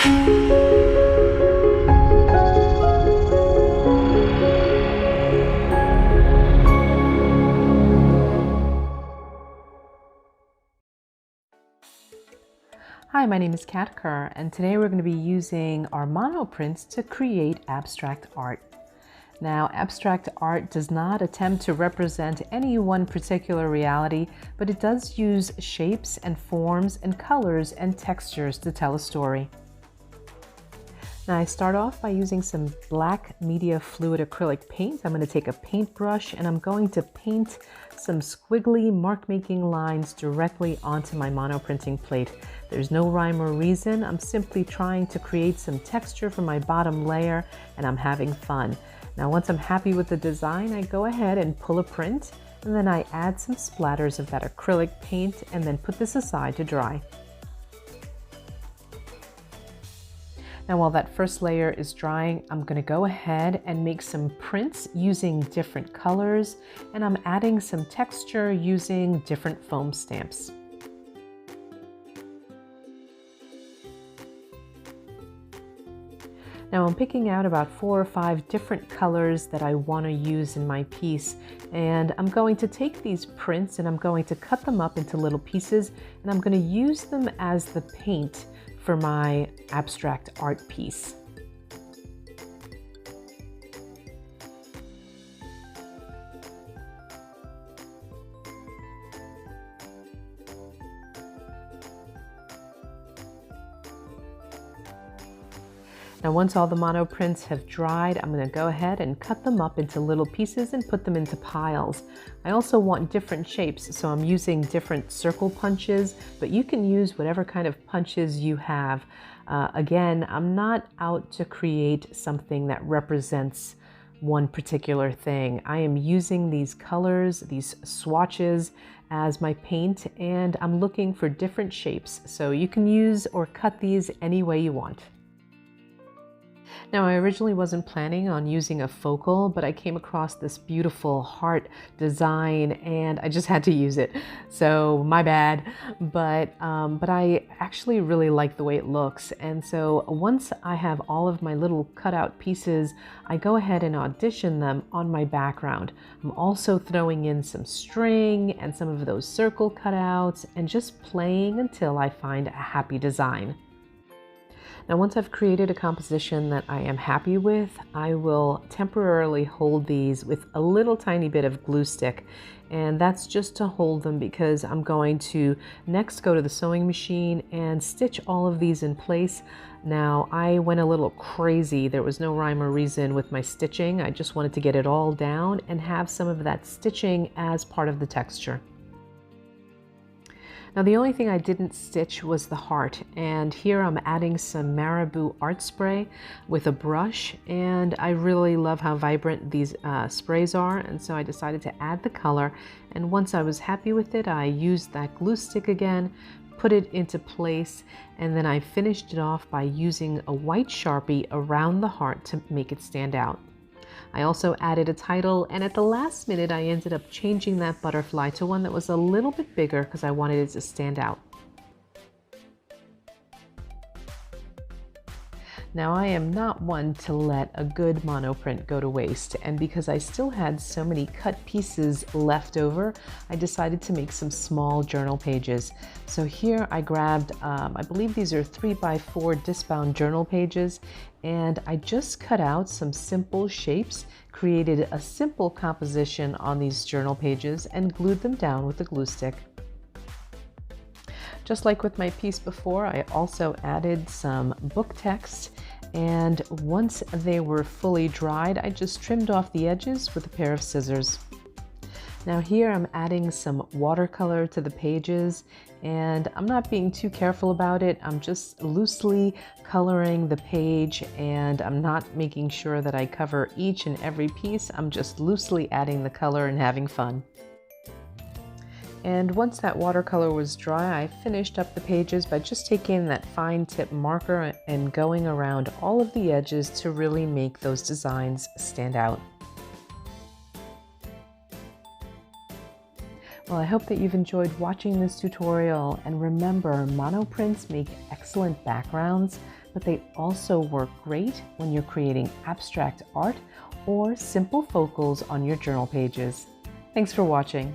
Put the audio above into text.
Hi, my name is Kerr, and today we're going to be using our monoprints to create abstract art. Now, abstract art does not attempt to represent any one particular reality, but it does use shapes and forms and colors and textures to tell a story. Now, I start off by using some black media fluid acrylic paint. I'm going to take a paintbrush and I'm going to paint some squiggly mark-making lines directly onto my monoprinting plate. There's no rhyme or reason. I'm simply trying to create some texture for my bottom layer, and I'm having fun. Now, once I'm happy with the design, I go ahead and pull a print, and then I add some splatters of that acrylic paint and then put this aside to dry. Now, while that first layer is drying, I'm going to go ahead and make some prints using different colors, and I'm adding some texture using different foam stamps. Now I'm picking out about 4 or 5 different colors that I want to use in my piece, and I'm going to take these prints and I'm going to cut them up into little pieces, and I'm going to use them as the paint for my abstract art piece. Now, once all the monoprints have dried, I'm going to go ahead and cut them up into little pieces and put them into piles. I also want different shapes, so I'm using different circle punches, but you can use whatever kind of punches you have. Again, I'm not out to create something that represents one particular thing. I am using these colors, these swatches, as my paint, and I'm looking for different shapes, so you can use or cut these any way you want. Now, I originally wasn't planning on using a focal, but I came across this beautiful heart design and I just had to use it. So my bad, but I actually really like the way it looks. And so once I have all of my little cutout pieces, I go ahead and audition them on my background. I'm also throwing in some string and some of those circle cutouts and just playing until I find a happy design. Now, once I've created a composition that I am happy with, I will temporarily hold these with a little tiny bit of glue stick. And that's just to hold them because I'm going to next go to the sewing machine and stitch all of these in place. Now, I went a little crazy. There was no rhyme or reason with my stitching. I just wanted to get it all down and have some of that stitching as part of the texture. Now, the only thing I didn't stitch was the heart, and here I'm adding some Marabu Art Spray with a brush, and I really love how vibrant these sprays are, and so I decided to add the color, and once I was happy with it, I used that glue stick again, put it into place, and then I finished it off by using a white Sharpie around the heart to make it stand out. I also added a title, and at the last minute I ended up changing that butterfly to one that was a little bit bigger because I wanted it to stand out. Now, I am not one to let a good monoprint go to waste, and because I still had so many cut pieces left over, I decided to make some small journal pages. So here I grabbed, I believe these are 3x4 disc-bound journal pages, and I just cut out some simple shapes, created a simple composition on these journal pages, and glued them down with a glue stick. Just like with my piece before, I also added some book text, and once they were fully dried, I just trimmed off the edges with a pair of scissors. Now here I'm adding some watercolor to the pages, and I'm not being too careful about it. I'm just loosely coloring the page, and I'm not making sure that I cover each and every piece. I'm just loosely adding the color and having fun. And once that watercolor was dry, I finished up the pages by just taking that fine tip marker and going around all of the edges to really make those designs stand out. Well, I hope that you've enjoyed watching this tutorial, and remember, monoprints make excellent backgrounds, but they also work great when you're creating abstract art or simple focals on your journal pages. Thanks for watching.